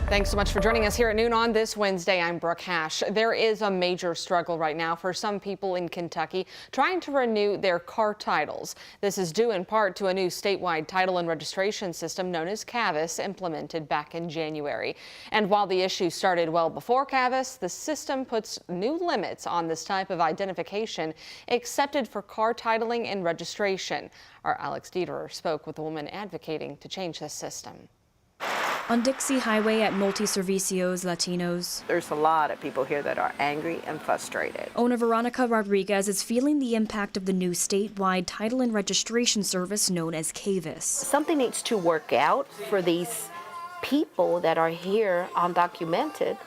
Thanks so much for joining us here at noon on this Wednesday. I'm Brooke Hash. There is a major struggle right now for some people in Kentucky trying to renew their car titles. This is due in part to a new statewide title and registration system known as WHAS implemented back in January. And while the issue started well before WHAS, the system puts new limits on this type of identification accepted for car titling and registration. Our Alex Dieterer spoke with a woman advocating to change this system. On Dixie Highway at Multiservicios Latinos, there's a lot of people here that are angry and frustrated. Owner Veronica Rodriguez is feeling the impact of the new statewide title and registration service known as WHAS. Something needs to work out for these people that are here undocumented,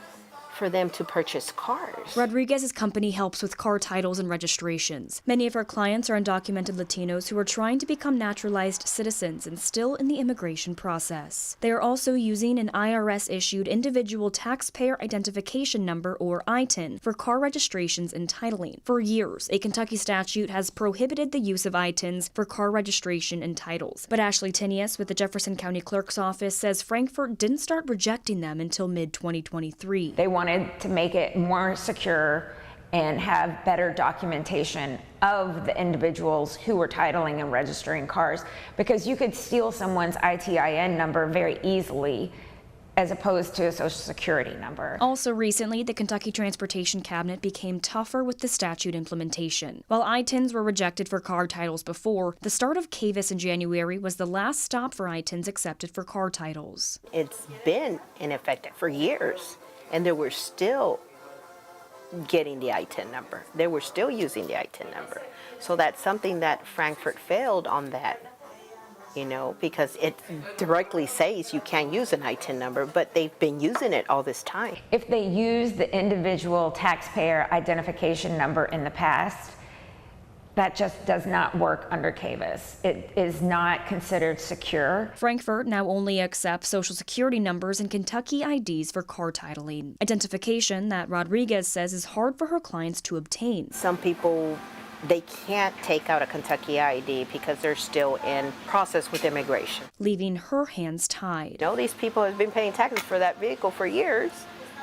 for them to purchase cars. Rodriguez's company helps with car titles and registrations. Many of her clients are undocumented Latinos who are trying to become naturalized citizens and still in the immigration process. They are also using an IRS-issued individual taxpayer identification number, or ITIN, for car registrations and titling. For years, a Kentucky statute has prohibited the use of ITINs for car registration and titles. But Ashley Tinius with the Jefferson County Clerk's Office says Frankfort didn't start rejecting them until mid-2023. They wanted to make it more secure and have better documentation of the individuals who were titling and registering cars, because you could steal someone's ITIN number very easily as opposed to a social security number. Also recently, the Kentucky Transportation Cabinet became tougher with the statute implementation. While ITINs were rejected for car titles before, the start of WHAS in January was the last stop for ITINs accepted for car titles. It's been in effect for years, and they were still getting the ITIN number. They were still using the ITIN number. So that's something that Frankfort failed on that, because it directly says you can't use an ITIN number, but they've been using it all this time. If they use the individual taxpayer identification number in the past, that just does not work under WHAS. It is not considered secure. Frankfort now only accepts social security numbers and Kentucky IDs for car titling. Identification that Rodriguez says is hard for her clients to obtain. Some people, they can't take out a Kentucky ID because they're still in process with immigration, leaving her hands tied. These people have been paying taxes for that vehicle for years.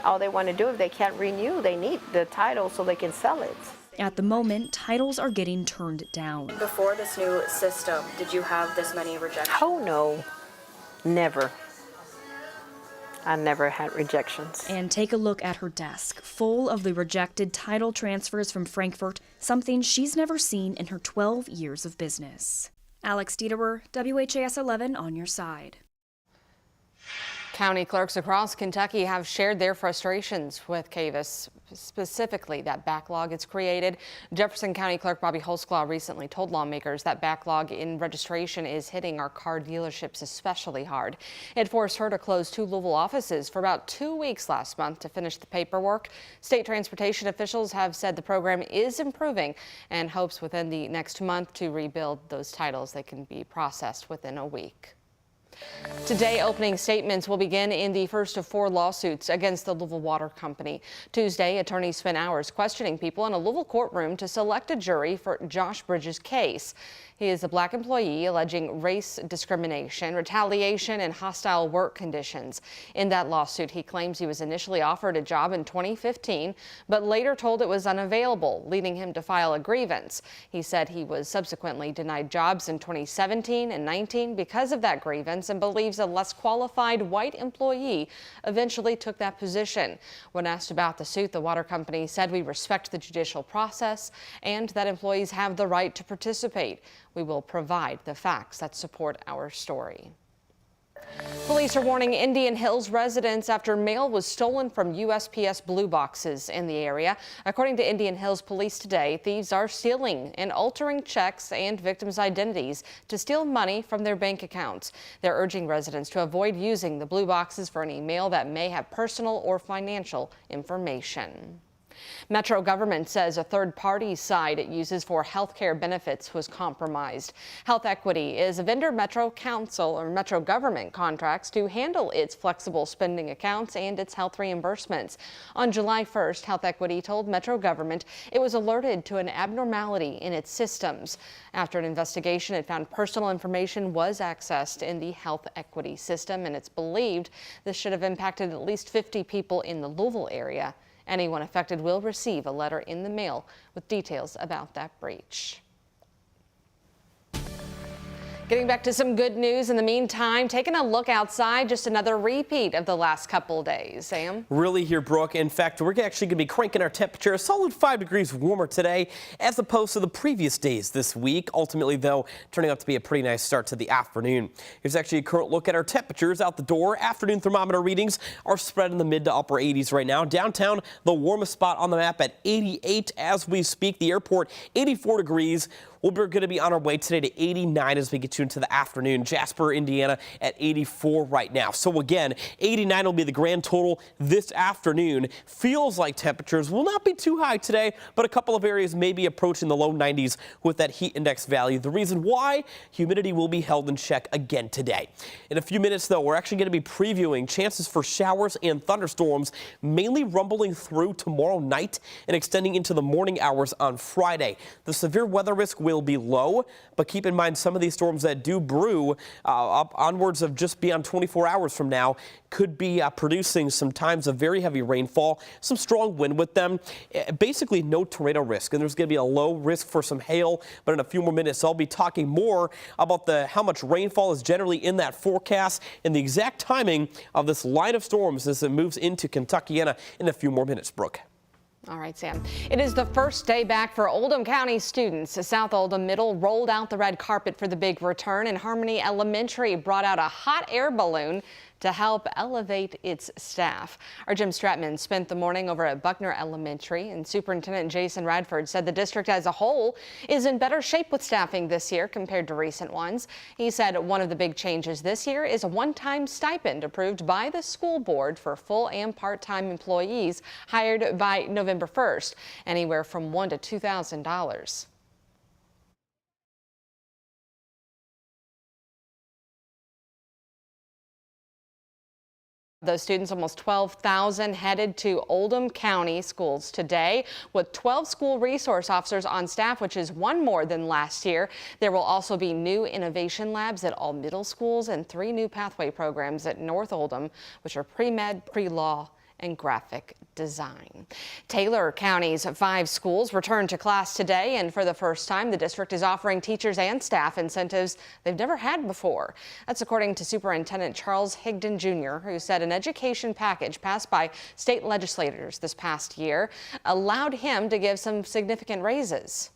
All they want to do, if they can't renew, they need the title so they can sell it. At the moment, titles are getting turned down. Before this new system, did you have this many rejections? Oh no, never. I never had rejections. And take a look at her desk, full of the rejected title transfers from Frankfort, something she's never seen in her 12 years of business. Alex Dieterer, WHAS11 on your side. County clerks across Kentucky have shared their frustrations with WHAS, specifically that backlog it's created. Jefferson County Clerk Bobby Holsclaw recently told lawmakers that backlog in registration is hitting our car dealerships especially hard. It forced her to close 2 Louisville offices for about 2 weeks last month to finish the paperwork. State transportation officials have said the program is improving and hopes within the next month to rebuild those titles. They can be processed within a week. Today, opening statements will begin in the first of 4 lawsuits against the Louisville Water Company. Tuesday, attorneys spent hours questioning people in a Louisville courtroom to select a jury for Josh Bridges' case. He is a black employee alleging race discrimination, retaliation, and hostile work conditions. In that lawsuit, he claims he was initially offered a job in 2015, but later told it was unavailable, leading him to file a grievance. He said he was subsequently denied jobs in 2017 and 19 because of that grievance, and believes a less qualified white employee eventually took that position. When asked about the suit, the water company said, "We respect the judicial process and that employees have the right to participate. We will provide the facts that support our story." Police are warning Indian Hills residents after mail was stolen from USPS blue boxes in the area. According to Indian Hills police today, thieves are stealing and altering checks and victims' identities to steal money from their bank accounts. They're urging residents to avoid using the blue boxes for any mail that may have personal or financial information. Metro government says a third-party site it uses for healthcare benefits was compromised. Health Equity is a vendor Metro Council or Metro government contracts to handle its flexible spending accounts and its health reimbursements. On July 1st, Health Equity told Metro government it was alerted to an abnormality in its systems. After an investigation, it found personal information was accessed in the Health Equity system, and it's believed this should have impacted at least 50 people in the Louisville area. Anyone affected will receive a letter in the mail with details about that breach. Getting back to some good news in the meantime, taking a look outside, just another repeat of the last couple days. Sam? Really here, Brooke. In fact, we're actually going to be cranking our temperature a solid 5 degrees warmer today as opposed to the previous days this week. Ultimately, though, turning out to be a pretty nice start to the afternoon. Here's actually a current look at our temperatures out the door. Afternoon thermometer readings are spread in the mid to upper 80s right now. Downtown, the warmest spot on the map at 88 as we speak. The airport, 84 degrees. We're going to be on our way today to 89 as we get you into the afternoon. Jasper, Indiana at 84 right now. So again, 89 will be the grand total this afternoon. Feels like temperatures will not be too high today, but a couple of areas may be approaching the low 90s with that heat index value. The reason why, humidity will be held in check again today. In a few minutes, though, we're actually going to be previewing chances for showers and thunderstorms, mainly rumbling through tomorrow night and extending into the morning hours on Friday. The severe weather risk will be low, but keep in mind some of these storms that do brew up onwards of just beyond 24 hours from now could be producing some times of very heavy rainfall, some strong wind with them, basically no tornado risk, and there's going to be a low risk for some hail. But in a few more minutes I'll be talking more about how much rainfall is generally in that forecast and the exact timing of this line of storms as it moves into Kentuckiana in a few more minutes. Brooke. All right, Sam. It is the first day back for Oldham County students. South Oldham Middle rolled out the red carpet for the big return, and Harmony Elementary brought out a hot air balloon to help elevate its staff. Our Jim Stratman spent the morning over at Buckner Elementary, and Superintendent Jason Radford said the district as a whole is in better shape with staffing this year compared to recent ones. He said one of the big changes this year is a one-time stipend approved by the school board for full and part-time employees hired by November 1st, anywhere from $1,000 to $2,000. Those students, almost 12,000, headed to Oldham County schools today with 12 school resource officers on staff, which is one more than last year. There will also be new innovation labs at all middle schools and 3 new pathway programs at North Oldham, which are pre-med, pre-law, and graphic design. Taylor County's 5 schools returned to class today, and for the first time, the district is offering teachers and staff incentives they've never had before. That's according to Superintendent Charles Higdon Jr., who said an education package passed by state legislators this past year allowed him to give some significant raises.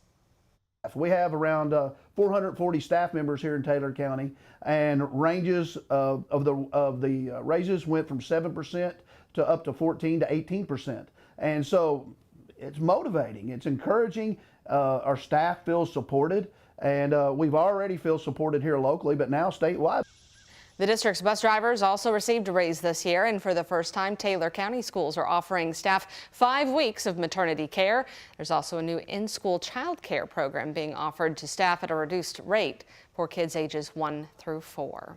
We have around 440 staff members here in Taylor County, and ranges of the raises went from 7% to up to 14 to 18%. And so it's motivating, it's encouraging. Our staff feels supported, and we've already feel supported here locally, but now statewide. The district's bus drivers also received a raise this year, and for the first time, Taylor County schools are offering staff 5 weeks of maternity care. There's also a new in-school child care program being offered to staff at a reduced rate for kids ages 1 through 4.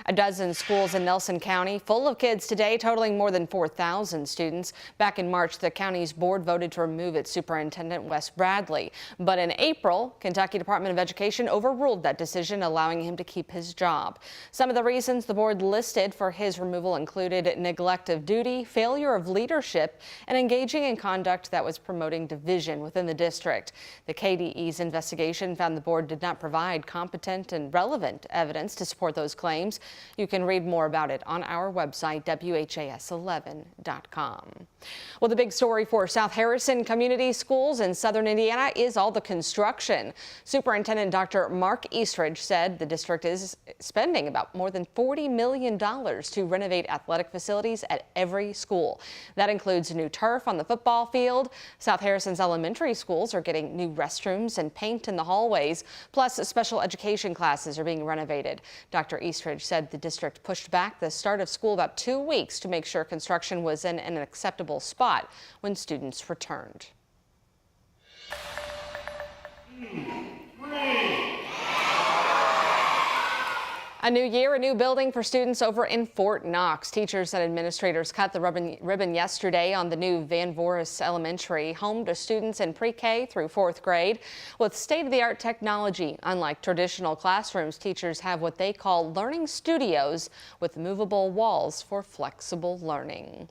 A dozen schools in Nelson County full of kids today, totaling more than 4,000 students. Back in March, the county's board voted to remove its superintendent, Wes Bradley. But in April, Kentucky Department of Education overruled that decision, allowing him to keep his job. Some of the reasons the board listed for his removal included neglect of duty, failure of leadership, and engaging in conduct that was promoting division within the district. The KDE's investigation found the board did not provide competent and relevant evidence to support those claims. You can read more about it on our website, WHAS11.com. Well, the big story for South Harrison Community Schools in southern Indiana is all the construction. Superintendent Dr. Mark Eastridge said the district is spending about more than $40 million to renovate athletic facilities at every school. That includes new turf on the football field. South Harrison's elementary schools are getting new restrooms and paint in the hallways, plus special education education classes are being renovated. Dr. Eastridge said the district pushed back the start of school about 2 weeks to make sure construction was in an acceptable spot when students returned. A new year, a new building for students over in Fort Knox. Teachers and administrators cut the ribbon yesterday on the new Van Voorhis Elementary, home to students in pre-K through 4th grade. With state-of-the-art technology, unlike traditional classrooms, teachers have what they call learning studios with movable walls for flexible learning.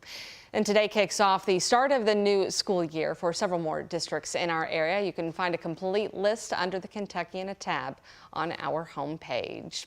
And today kicks off the start of the new school year for several more districts in our area. You can find a complete list under the Kentucky in a tab on our homepage.